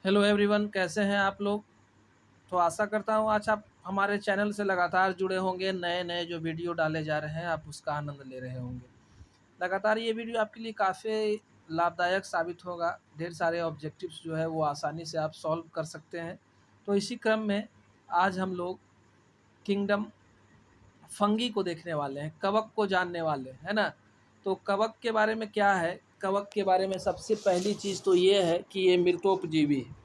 Hello everyone, कैसे हैं आप लोग। तो आशा करता हूँ आज आप हमारे चैनल से लगातार जुड़े होंगे। नए नए जो वीडियो डाले जा रहे हैं आप उसका आनंद ले रहे होंगे। लगातार ये वीडियो आपके लिए काफ़ी लाभदायक साबित होगा। ढेर सारे ऑब्जेक्टिव्स जो है वो आसानी से आप सॉल्व कर सकते हैं। तो इसी क्रम में आज हम लोग किंगडम फंगी को देखने वाले हैं, कवक को जानने वाले हैं, है ना। तो कवक के बारे में क्या है, कवक के बारे में सबसे पहली चीज़ तो ये है कि ये मृतोपजीवी है।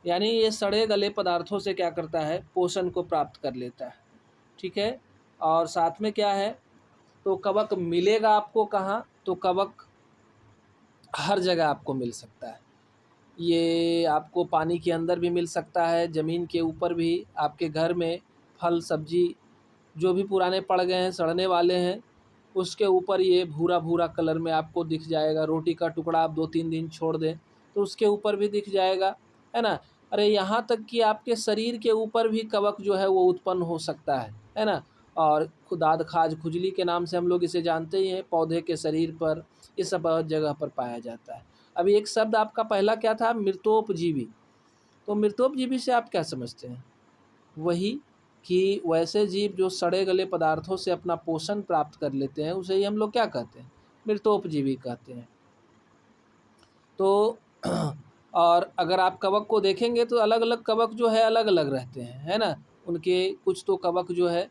यानी ये सड़े गले पदार्थों से क्या करता है, पोषण को प्राप्त कर लेता है। ठीक है। और साथ में क्या है, तो कवक मिलेगा आपको कहाँ, तो कवक हर जगह आपको मिल सकता है। ये आपको पानी के अंदर भी मिल सकता है, ज़मीन के ऊपर भी, आपके घर में फल सब्जी जो भी पुराने पड़ गए हैं, सड़ने वाले हैं, उसके ऊपर ये भूरा भूरा कलर में आपको दिख जाएगा। रोटी का टुकड़ा आप 2-3 दिन छोड़ दें तो उसके ऊपर भी दिख जाएगा, है ना। अरे यहाँ तक कि आपके शरीर के ऊपर भी कवक जो है वो उत्पन्न हो सकता है ना। और खुदाद खाज खुजली के नाम से हम लोग इसे जानते ही हैं। पौधे के शरीर पर, ये सब बहुत जगह पर पाया जाता है। अभी एक शब्द आपका पहला क्या था, मृतोपजीवी। तो मृतोपजीवी से आप क्या समझते हैं? वही कि वैसे जीव जो सड़े गले पदार्थों से अपना पोषण प्राप्त कर लेते हैं, उसे ही हम लोग क्या कहते हैं, मृतोपजीवी कहते हैं। तो और अगर आप कवक को देखेंगे तो अलग अलग कवक जो है अलग अलग रहते हैं, है ना। उनके कुछ तो कवक जो है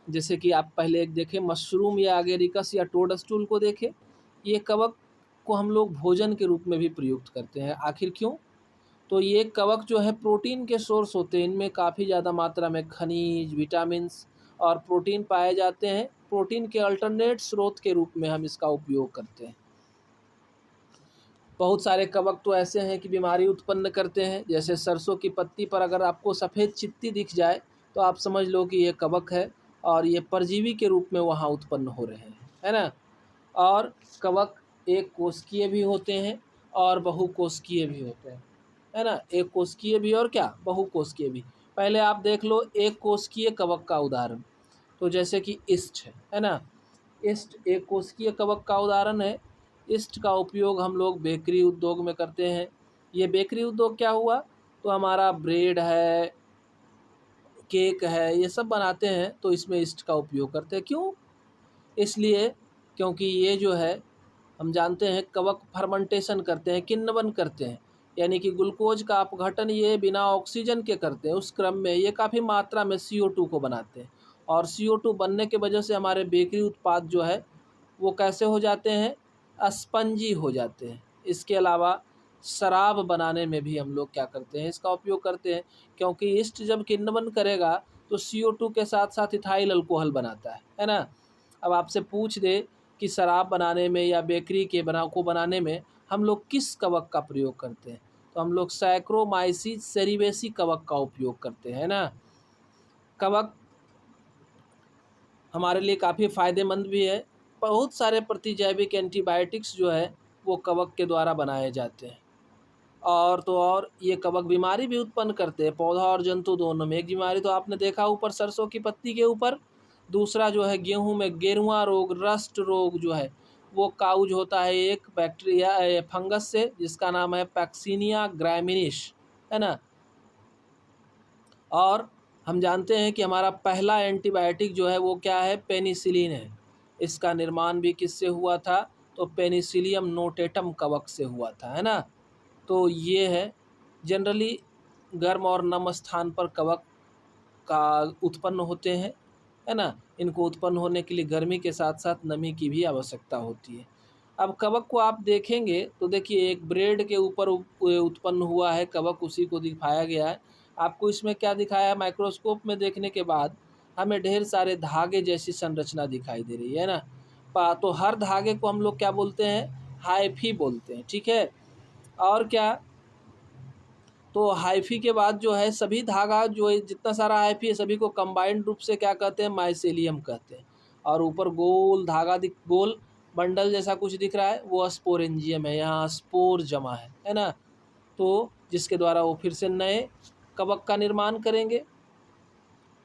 जैसे कि आप पहले एक देखें मशरूम या अगेरिकस या टोडस्टूल को देखें। ये कवक को हम लोग भोजन के रूप में भी प्रयुक्त करते हैं। आखिर क्यों? तो ये कवक जो है प्रोटीन के सोर्स होते हैं। इनमें काफ़ी ज़्यादा मात्रा में खनिज, विटामिन्स और प्रोटीन पाए जाते हैं। प्रोटीन के अल्टरनेट स्रोत के रूप में हम इसका उपयोग करते हैं। बहुत सारे कवक तो ऐसे हैं कि बीमारी उत्पन्न करते हैं। जैसे सरसों की पत्ती पर अगर आपको सफ़ेद चित्ती दिख जाए तो आप समझ लो कि ये कवक है और ये परजीवी के रूप में वहाँ उत्पन्न हो रहे हैं, है ना। और कवक एक कोशिकीय भी होते हैं और बहुकोशिकीय भी होते हैं, है ना। एक कोशिकीय भी और क्या, बहुकोशिकीय भी। पहले आप देख लो एक कोशिकीय कवक का उदाहरण। तो जैसे कि ईस्ट है ना। ईस्ट एक कोशिकीय कवक का उदाहरण है। ईस्ट का उपयोग हम लोग बेकरी उद्योग में करते हैं। ये बेकरी उद्योग क्या हुआ, तो हमारा ब्रेड है, केक है, ये सब बनाते हैं तो इसमें ईस्ट का उपयोग करते हैं। क्यों? इसलिए क्योंकि ये जो है हम जानते हैं कवक फर्मेंटेशन करते हैं, किण्वन करते हैं। यानी कि ग्लूकोज का अपघटन ये बिना ऑक्सीजन के करते हैं। उस क्रम में ये काफ़ी मात्रा में CO2 को बनाते हैं और CO2 बनने के वजह से हमारे बेकरी उत्पाद जो है वो कैसे हो जाते हैं, स्पंजी हो जाते हैं। इसके अलावा शराब बनाने में भी हम लोग क्या करते हैं, इसका उपयोग करते हैं। क्योंकि ईस्ट जब किण्वन करेगा तो CO2 के साथ साथ इथाइल अल्कोहल बनाता है ना। अब आपसे पूछ दे कि शराब बनाने में या बेकरी के बनाने में हम लोग किस कवक का प्रयोग करते हैं, तो हम लोग सैक्रोमाइसिस सेरिवेसी कवक का उपयोग करते हैं ना। कवक हमारे लिए काफ़ी फ़ायदेमंद भी है। बहुत सारे प्रतिजैविक एंटीबायोटिक्स जो है वो कवक के द्वारा बनाए जाते हैं। और तो और ये कवक बीमारी भी उत्पन्न करते हैं, पौधा और जंतु दोनों में। एक बीमारी तो आपने देखा ऊपर सरसों की पत्ती के ऊपर, दूसरा जो है गेहूं में गेरुआ रोग, रस्ट रोग जो है वो काउज होता है एक बैक्टीरिया फंगस से, जिसका नाम है पैक्सीनिया ग्रामिनिस, है ना। और हम जानते हैं कि हमारा पहला एंटीबायोटिक जो है वो क्या है, पेनिसिलिन है। इसका निर्माण भी किससे हुआ था, तो पेनिसिलियम नोटेटम कवक से हुआ था, है ना। तो ये है जनरली गर्म और नम स्थान पर कवक का उत्पन्न होते हैं, है ना। इनको उत्पन्न होने के लिए गर्मी के साथ साथ नमी की भी आवश्यकता होती है। अब कवक को आप देखेंगे तो देखिए एक ब्रेड के ऊपर उत्पन्न हुआ है कवक, उसी को दिखाया गया है। आपको इसमें क्या दिखाया है, माइक्रोस्कोप में देखने के बाद हमें ढेर सारे धागे जैसी संरचना दिखाई दे रही है ना। तो हर धागे को हम लोग क्या बोलते हैं, हाइफी बोलते हैं, ठीक है। और क्या, तो हाइफी के बाद जो है सभी धागा जो है जितना सारा हाइफी है सभी को कंबाइंड रूप से क्या कहते हैं, माइसेलियम कहते हैं। और ऊपर गोल धागा गोल बंडल जैसा कुछ दिख रहा है वो स्पोरेंजियम है, यहाँ स्पोर जमा है ना। तो जिसके द्वारा वो फिर से नए कवक का निर्माण करेंगे।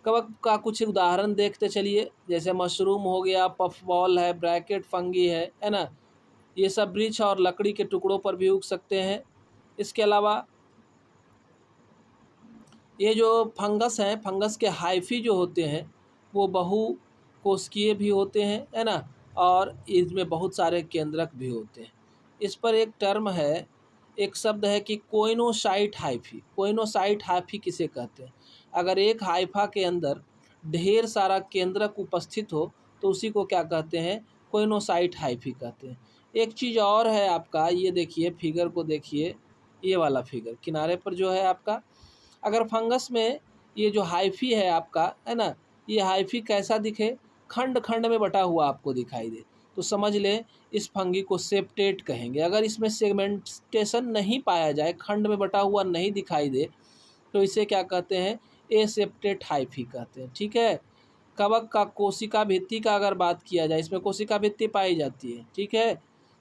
कवक का कुछ उदाहरण देखते चलिए, जैसे मशरूम हो गया, पफ बॉल है, ब्रैकेट फंगी है ना। ये सब वृक्ष और लकड़ी के टुकड़ों पर भी उग सकते हैं। इसके अलावा ये जो फंगस हैं, फंगस के हाइफी जो होते हैं वो बहुकोशिकीय भी होते हैं, है ना, और इसमें बहुत सारे केंद्रक भी होते हैं। इस पर एक टर्म है, एक शब्द है कि कोइनोसाइट हाइफी। कोइनोसाइट हाइफी किसे कहते हैं? अगर एक हाइफा के अंदर ढेर सारा केंद्रक उपस्थित हो तो उसी को क्या कहते हैं? कोइनोसाइट हाइफी कहते हैं। एक चीज़ और है आपका, ये देखिए फिगर को देखिए, ये वाला फिगर किनारे पर जो है आपका, अगर फंगस में ये जो हाइफी है आपका, है ना, ये हाइफी कैसा दिखे? खंड खंड में बटा हुआ आपको दिखाई दे तो समझ लें इस फंगी को सेप्टेट कहेंगे। अगर इसमें सेगमेंटेशन नहीं पाया जाए, खंड में बटा हुआ नहीं दिखाई दे, तो इसे क्या कहते हैं? एसेप्टेट हाइफी कहते हैं। ठीक है। कवक का कोशिका भित्ति का अगर बात किया जाए, इसमें कोशिका भित्ति पाई जाती है। ठीक है।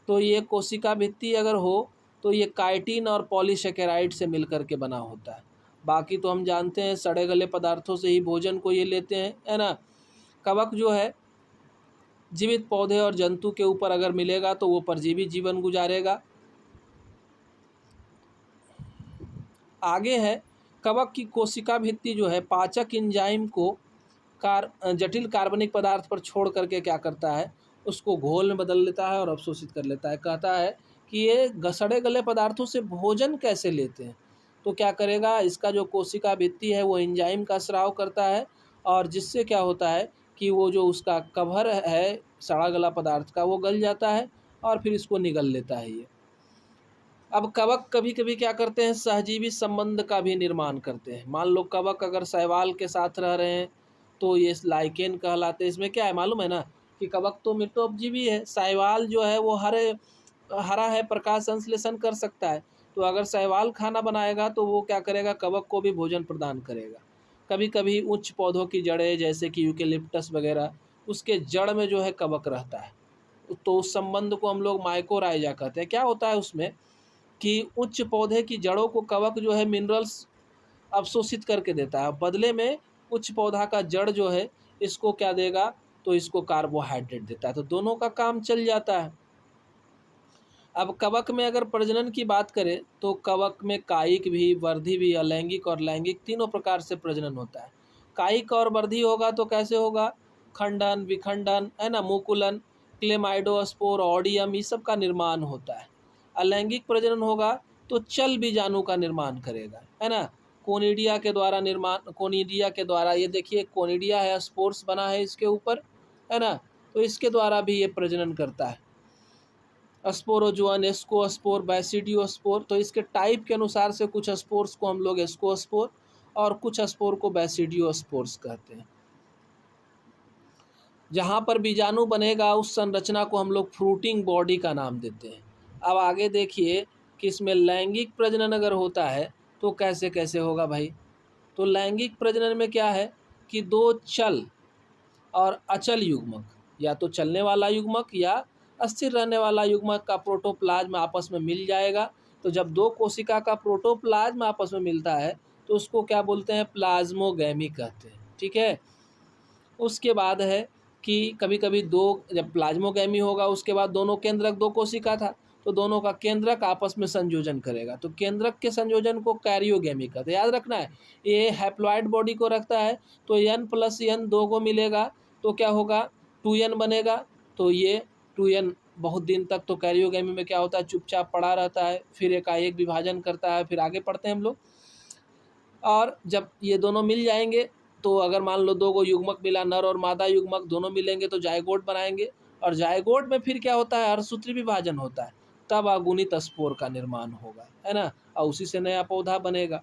तो ये कोशिका भित्ति अगर हो तो ये काइटिन और पॉलीसेकेराइड से मिलकर के बना होता है। बाकी तो हम जानते हैं सड़े गले पदार्थों से ही भोजन को ये लेते हैं, है ना। कवक जो है जीवित पौधे और जंतु के ऊपर अगर मिलेगा तो वो परजीवी जीवन गुजारेगा। आगे है, कवक की कोशिका भित्ति जो है पाचक एंजाइम को जटिल कार्बनिक पदार्थ पर छोड़ करके क्या करता है? उसको घोल में बदल लेता है और अवशोषित कर लेता है। कहता है कि ये सड़े गले पदार्थों से भोजन कैसे लेते हैं? तो क्या करेगा? इसका जो कोशिका भित्ति है वो एंजाइम का स्राव करता है और जिससे क्या होता है कि वो जो उसका कवर है सड़ा गला पदार्थ का वो गल जाता है और फिर इसको निगल लेता है ये। अब कवक कभी कभी क्या करते हैं? सहजीवी संबंध का भी निर्माण करते हैं। मान लो कवक अगर शैवाल के साथ रह रहे हैं तो ये लाइकेन कहलाते हैं। इसमें क्या है मालूम है ना कि कवक तो मृतोपजीवी है, शैवाल जो है वो हरा है, प्रकाश संश्लेषण कर सकता है। तो अगर शैवाल खाना बनाएगा तो वो क्या करेगा? कवक को भी भोजन प्रदान करेगा। कभी कभी उच्च पौधों की जड़ें जैसे कि यूकेलिप्टस वगैरह, उसके जड़ में जो है कवक रहता है, तो उस संबंध को हम लोग माइकोराइजा कहते हैं। क्या होता है उसमें कि उच्च पौधे की जड़ों को कवक जो है मिनरल्स अवशोषित करके देता है, बदले में उच्च पौधा का जड़ जो है इसको क्या देगा? तो इसको कार्बोहाइड्रेट देता है, तो दोनों का काम चल जाता है। अब कवक में अगर प्रजनन की बात करें तो कवक में कायिक भी, वर्धी भी, अलैंगिक और लैंगिक तीनों प्रकार से प्रजनन होता है। कायिक और वर्धी होगा तो कैसे होगा? खंडन, विखंडन, है ना, मुकुलन, क्लेमाइडोस्पोर, ऑडियम, ये सब का निर्माण होता है। अलैंगिक प्रजनन होगा तो चल बीजाणु का निर्माण करेगा, है ना। कोनिडिया के द्वारा निर्माण, कोनिडिया के द्वारा, ये देखिए कोनिडिया है, स्पोर्स बना है इसके ऊपर, है ना, तो इसके द्वारा भी ये प्रजनन करता है। स्पोरोजोअन, एस्कोस्पोर, बैसिडियोस्पोर, तो इसके टाइप के अनुसार से कुछ स्पोर्स को हम लोग एस्कोस्पोर और कुछ स्पोर को बैसिडियोस्पोर्स कहते हैं। जहाँ पर बीजाणु बनेगा उस संरचना को हम लोग फ्रूटिंग बॉडी का नाम देते हैं। अब आगे देखिए कि इसमें लैंगिक प्रजनन अगर होता है तो कैसे कैसे होगा भाई? तो लैंगिक प्रजनन में क्या है कि दो चल और अचल युग्मक, या तो चलने वाला युग्मक या अस्थिर रहने वाला युग्मक का प्रोटोप्लाज्म आपस में मिल जाएगा। तो जब दो कोशिका का प्रोटोप्लाज्म आपस में मिलता है तो उसको क्या बोलते हैं? प्लाज्मोगैमी कहते हैं। ठीक है। उसके बाद है कि कभी कभी जब प्लाज्मोगैमी होगा उसके बाद दोनों केंद्रक, दो कोशिका था तो दोनों का केंद्रक आपस में संयोजन करेगा, तो केंद्रक के संयोजन को कैरियोगैमी कहते हैं। याद रखना है, ये हैप्लॉइड बॉडी को रखता है तो n+n दो को मिलेगा तो क्या होगा? 2n बनेगा। तो ये 2n बहुत दिन तक तो कैरियोगैमी में क्या होता है? चुपचाप पड़ा रहता है, फिर एकाएक विभाजन करता है, फिर आगे पढ़ते हैं हम लोग। और जब ये दोनों मिल जाएंगे तो अगर मान लो दो को युग्मक मिला, नर और मादा युग्मक दोनों मिलेंगे तो जायगोट बनाएंगे, और जायगोट में फिर क्या होता है? अर्धसूत्री विभाजन होता है, तब अगुणित स्पोर का निर्माण होगा, है ना, और उसी से नया पौधा बनेगा।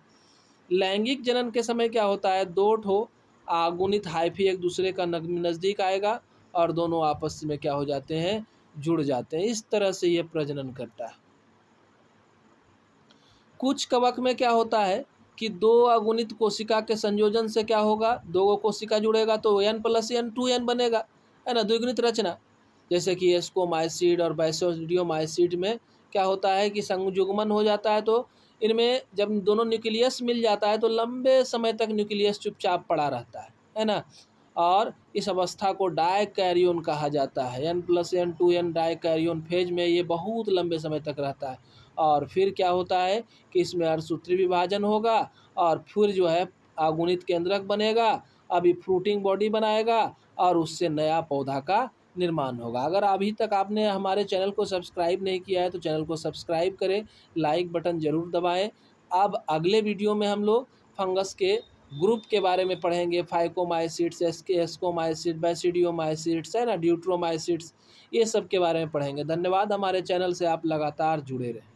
लैंगिक जनन के समय क्या होता है? दो ठो अगुणित हाइफी एक दूसरे का नज़दीक आएगा और दोनों आपस में क्या हो जाते हैं? जुड़ जाते हैं। इस तरह से ये प्रजनन करता है। कुछ कवक में क्या होता है कि दो अगुणित कोशिका के संयोजन से क्या होगा? दो कोशिका जुड़ेगा तो n+n 2n बनेगा, है ना, द्विगुणित रचना। जैसे कि एस्कोमाइसीड और बैसिडियोमाइसीड में क्या होता है कि संयुग्मन हो जाता है, तो इनमें जब दोनों न्यूक्लियस मिल जाता है तो लंबे समय तक न्यूक्लियस चुपचाप पड़ा रहता है ना। और इस अवस्था को डायकैरियोन कहा जाता है। N+N2N डायकैरियोन फेज में ये बहुत लंबे समय तक रहता है। और फिर क्या होता है कि इसमें अर्धसूत्री विभाजन होगा और फिर जो है आगुणित केंद्रक बनेगा, अभी फ्रूटिंग बॉडी बनाएगा और उससे नया पौधा का निर्माण होगा। अगर अभी तक आपने हमारे चैनल को सब्सक्राइब नहीं किया है तो चैनल को सब्सक्राइब करें, लाइक बटन ज़रूर दबाएं। अब अगले वीडियो में हम लोग फंगस के ग्रुप के बारे में पढ़ेंगे, फाइकोमाइसिट्स, एस्कोमाइसिट, बैसिडियोमाइसिट्स है ना, ड्यूट्रोमाइसिट्स, ये सब के बारे में पढ़ेंगे। धन्यवाद, हमारे चैनल से आप लगातार जुड़े रहें।